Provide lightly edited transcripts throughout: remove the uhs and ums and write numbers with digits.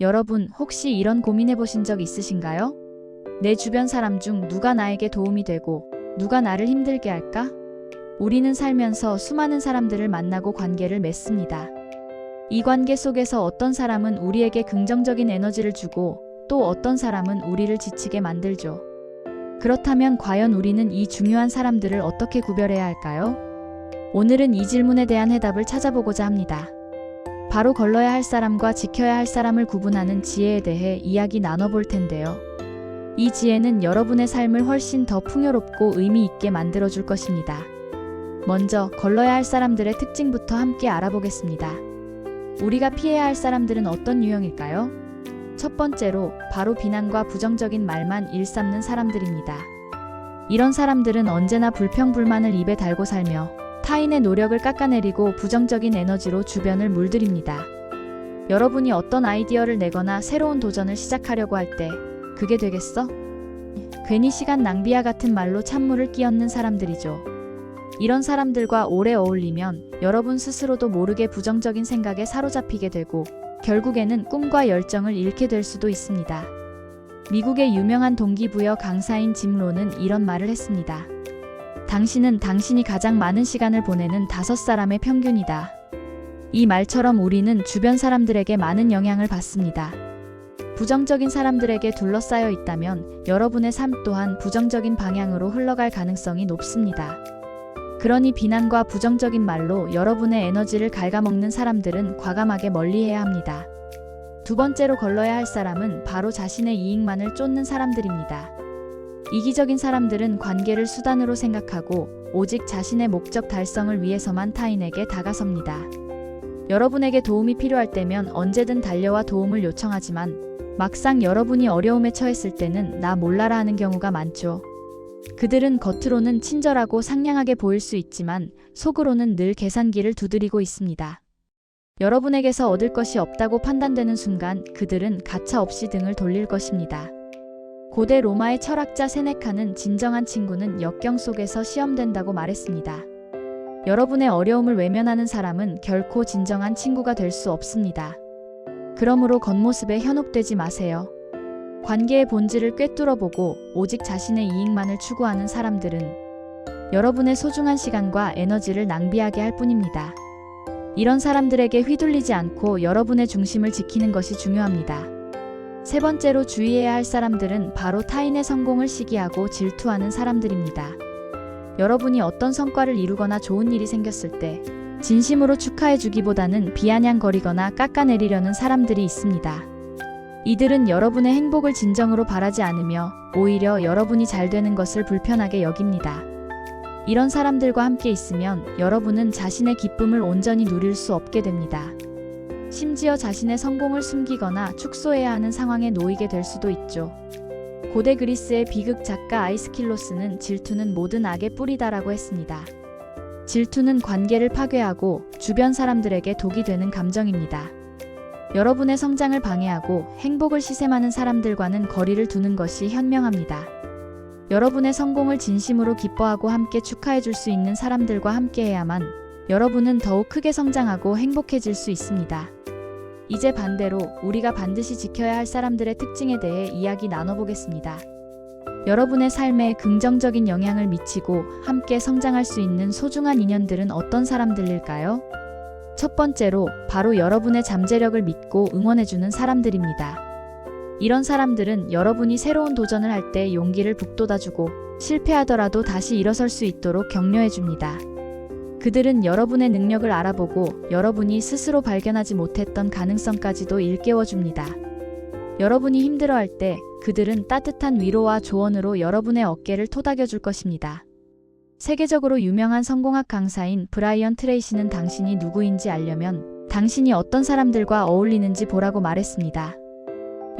여러분, 혹시 이런 고민해 보신 적 있으신가요? 내 주변 사람 중 누가 나에게 도움이 되고 누가 나를 힘들게 할까? 우리는 살면서 수많은 사람들을 만나고 관계를 맺습니다. 이 관계 속에서 어떤 사람은 우리에게 긍정적인 에너지를 주고 또 어떤 사람은 우리를 지치게 만들죠. 그렇다면 과연 우리는 이 중요한 사람들을 어떻게 구별해야 할까요? 오늘은 이 질문에 대한 해답을 찾아보고자 합니다. 바로 걸러야 할 사람과 지켜야 할 사람을 구분하는 지혜에 대해 이야기 나눠볼 텐데요. 이 지혜는 여러분의 삶을 훨씬 더 풍요롭고 의미 있게 만들어줄 것입니다. 먼저 걸러야 할 사람들의 특징부터 함께 알아보겠습니다. 우리가 피해야 할 사람들은 어떤 유형일까요? 첫 번째로 바로 비난과 부정적인 말만 일삼는 사람들입니다. 이런 사람들은 언제나 불평불만을 입에 달고 살며 타인의 노력을 깎아내리고 부정적인 에너지로 주변을 물들입니다. 여러분이 어떤 아이디어를 내거나 새로운 도전을 시작하려고 할 때 그게 되겠어? 괜히 시간 낭비야 같은 말로 찬물을 끼얹는 사람들이죠. 이런 사람들과 오래 어울리면 여러분 스스로도 모르게 부정적인 생각에 사로잡히게 되고 결국에는 꿈과 열정을 잃게 될 수도 있습니다. 미국의 유명한 동기부여 강사인 짐 론은 이런 말을 했습니다. 당신은 당신이 가장 많은 시간을 보내는 5사람의 평균이다. 이 말처럼 우리는 주변 사람들에게 많은 영향을 받습니다. 부정적인 사람들에게 둘러싸여 있다면 여러분의 삶 또한 부정적인 방향으로 흘러갈 가능성이 높습니다. 그러니 비난과 부정적인 말로 여러분의 에너지를 갉아먹는 사람들은 과감하게 멀리해야 합니다. 두 번째로 걸러야 할 사람은 바로 자신의 이익만을 쫓는 사람들입니다. 이기적인 사람들은 관계를 수단으로 생각하고 오직 자신의 목적 달성을 위해서만 타인에게 다가섭니다. 여러분에게 도움이 필요할 때면 언제든 달려와 도움을 요청하지만 막상 여러분이 어려움에 처했을 때는 나 몰라라 하는 경우가 많죠. 그들은 겉으로는 친절하고 상냥하게 보일 수 있지만 속으로는 늘 계산기를 두드리고 있습니다. 여러분에게서 얻을 것이 없다고 판단되는 순간 그들은 가차없이 등을 돌릴 것입니다. 고대 로마의 철학자 세네카는 진정한 친구는 역경 속에서 시험된다고 말했습니다. 여러분의 어려움을 외면하는 사람은 결코 진정한 친구가 될 수 없습니다. 그러므로 겉모습에 현혹되지 마세요. 관계의 본질을 꿰뚫어보고 오직 자신의 이익만을 추구하는 사람들은 여러분의 소중한 시간과 에너지를 낭비하게 할 뿐입니다. 이런 사람들에게 휘둘리지 않고 여러분의 중심을 지키는 것이 중요합니다. 세 번째로 주의해야 할 사람들은 바로 타인의 성공을 시기하고 질투하는 사람들입니다. 여러분이 어떤 성과를 이루거나 좋은 일이 생겼을 때 진심으로 축하해주기보다는 비아냥거리거나 깎아내리려는 사람들이 있습니다. 이들은 여러분의 행복을 진정으로 바라지 않으며 오히려 여러분이 잘 되는 것을 불편하게 여깁니다. 이런 사람들과 함께 있으면 여러분은 자신의 기쁨을 온전히 누릴 수 없게 됩니다. 심지어 자신의 성공을 숨기거나 축소해야 하는 상황에 놓이게 될 수도 있죠. 고대 그리스의 비극 작가 아이스킬로스는 질투는 모든 악의 뿌리다라고 했습니다. 질투는 관계를 파괴하고 주변 사람들에게 독이 되는 감정입니다. 여러분의 성장을 방해하고 행복을 시샘하는 사람들과는 거리를 두는 것이 현명합니다. 여러분의 성공을 진심으로 기뻐하고 함께 축하해줄 수 있는 사람들과 함께해야만 여러분은 더욱 크게 성장하고 행복해질 수 있습니다. 이제 반대로 우리가 반드시 지켜야 할 사람들의 특징에 대해 이야기 나눠보겠습니다. 여러분의 삶에 긍정적인 영향을 미치고 함께 성장할 수 있는 소중한 인연들은 어떤 사람들일까요? 첫 번째로 바로 여러분의 잠재력을 믿고 응원해주는 사람들입니다. 이런 사람들은 여러분이 새로운 도전을 할 때 용기를 북돋아주고 실패하더라도 다시 일어설 수 있도록 격려해줍니다. 그들은 여러분의 능력을 알아보고 여러분이 스스로 발견하지 못했던 가능성까지도 일깨워줍니다. 여러분이 힘들어할 때 그들은 따뜻한 위로와 조언으로 여러분의 어깨를 토닥여줄 것입니다. 세계적으로 유명한 성공학 강사인 브라이언 트레이시는 당신이 누구인지 알려면 당신이 어떤 사람들과 어울리는지 보라고 말했습니다.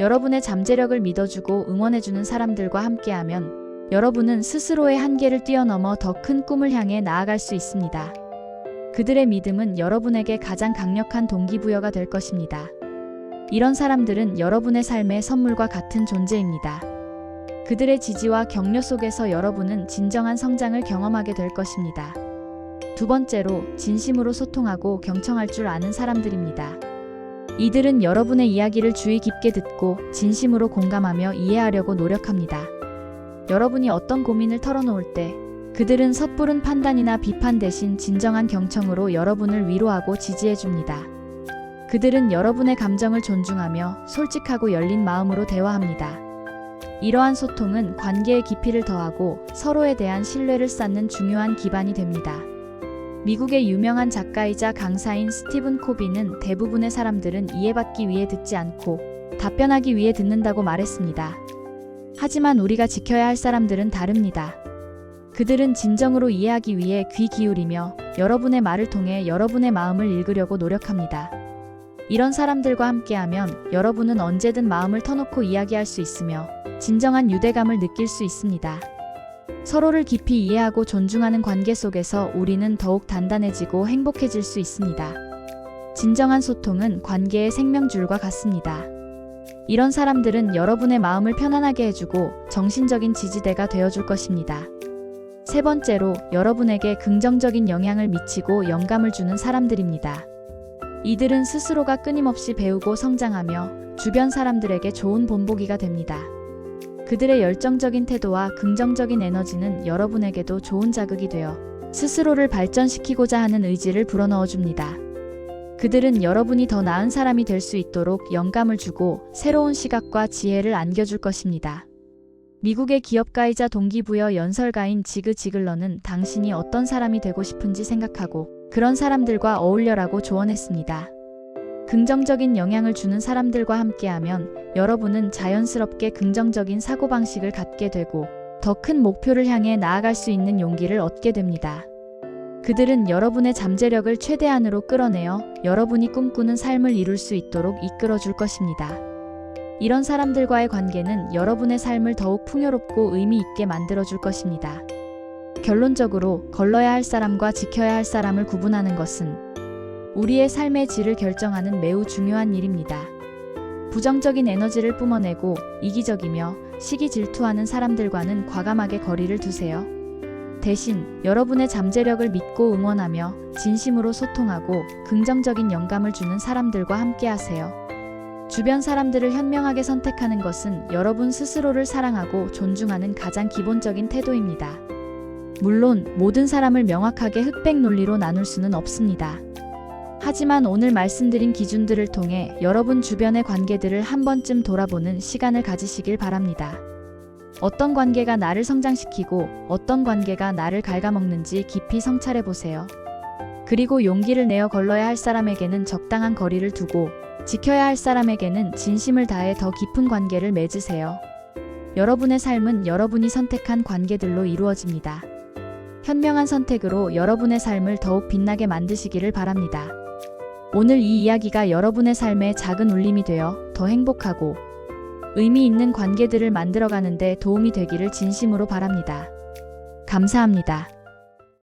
여러분의 잠재력을 믿어주고 응원해주는 사람들과 함께하면 여러분은 스스로의 한계를 뛰어넘어 더 큰 꿈을 향해 나아갈 수 있습니다. 그들의 믿음은 여러분에게 가장 강력한 동기부여가 될 것입니다. 이런 사람들은 여러분의 삶의 선물과 같은 존재입니다. 그들의 지지와 격려 속에서 여러분은 진정한 성장을 경험하게 될 것입니다. 두 번째로 진심으로 소통하고 경청할 줄 아는 사람들입니다. 이들은 여러분의 이야기를 주의 깊게 듣고 진심으로 공감하며 이해하려고 노력합니다. 여러분이 어떤 고민을 털어놓을 때 그들은 섣부른 판단이나 비판 대신 진정한 경청으로 여러분을 위로하고 지지해 줍니다. 그들은 여러분의 감정을 존중하며 솔직하고 열린 마음으로 대화합니다. 이러한 소통은 관계의 깊이를 더하고 서로에 대한 신뢰를 쌓는 중요한 기반이 됩니다. 미국의 유명한 작가이자 강사인 스티븐 코비는 대부분의 사람들은 이해받기 위해 듣지 않고 답변하기 위해 듣는다고 말했습니다. 하지만 우리가 지켜야 할 사람들은 다릅니다. 그들은 진정으로 이해하기 위해 귀 기울이며 여러분의 말을 통해 여러분의 마음을 읽으려고 노력합니다. 이런 사람들과 함께하면 여러분은 언제든 마음을 터놓고 이야기할 수 있으며 진정한 유대감을 느낄 수 있습니다. 서로를 깊이 이해하고 존중하는 관계 속에서 우리는 더욱 단단해지고 행복해질 수 있습니다. 진정한 소통은 관계의 생명줄과 같습니다. 이런 사람들은 여러분의 마음을 편안하게 해주고 정신적인 지지대가 되어줄 것입니다. 세 번째로, 여러분에게 긍정적인 영향을 미치고 영감을 주는 사람들입니다. 이들은 스스로가 끊임없이 배우고 성장하며 주변 사람들에게 좋은 본보기가 됩니다. 그들의 열정적인 태도와 긍정적인 에너지는 여러분에게도 좋은 자극이 되어 스스로를 발전시키고자 하는 의지를 불어넣어 줍니다. 그들은 여러분이 더 나은 사람이 될 수 있도록 영감을 주고 새로운 시각과 지혜를 안겨줄 것입니다. 미국의 기업가이자 동기부여 연설가인 지그 지글러는 당신이 어떤 사람이 되고 싶은지 생각하고 그런 사람들과 어울려라고 조언했습니다. 긍정적인 영향을 주는 사람들과 함께하면 여러분은 자연스럽게 긍정적인 사고방식을 갖게 되고 더 큰 목표를 향해 나아갈 수 있는 용기를 얻게 됩니다. 그들은 여러분의 잠재력을 최대한으로 끌어내어 여러분이 꿈꾸는 삶을 이룰 수 있도록 이끌어 줄 것입니다. 이런 사람들과의 관계는 여러분의 삶을 더욱 풍요롭고 의미 있게 만들어 줄 것입니다. 결론적으로 걸러야 할 사람과 지켜야 할 사람을 구분하는 것은 우리의 삶의 질을 결정하는 매우 중요한 일입니다. 부정적인 에너지를 뿜어내고 이기적이며 시기 질투하는 사람들과는 과감하게 거리를 두세요. 대신 여러분의 잠재력을 믿고 응원하며 진심으로 소통하고 긍정적인 영감을 주는 사람들과 함께하세요. 주변 사람들을 현명하게 선택하는 것은 여러분 스스로를 사랑하고 존중하는 가장 기본적인 태도입니다. 물론 모든 사람을 명확하게 흑백 논리로 나눌 수는 없습니다. 하지만 오늘 말씀드린 기준들을 통해 여러분 주변의 관계들을 한 번쯤 돌아보는 시간을 가지시길 바랍니다. 어떤 관계가 나를 성장시키고 어떤 관계가 나를 갉아먹는지 깊이 성찰해 보세요. 그리고 용기를 내어 걸러야 할 사람에게는 적당한 거리를 두고 지켜야 할 사람에게는 진심을 다해 더 깊은 관계를 맺으세요. 여러분의 삶은 여러분이 선택한 관계들로 이루어집니다. 현명한 선택으로 여러분의 삶을 더욱 빛나게 만드시기를 바랍니다. 오늘 이 이야기가 여러분의 삶에 작은 울림이 되어 더 행복하고 의미 있는 관계들을 만들어가는 데 도움이 되기를 진심으로 바랍니다. 감사합니다.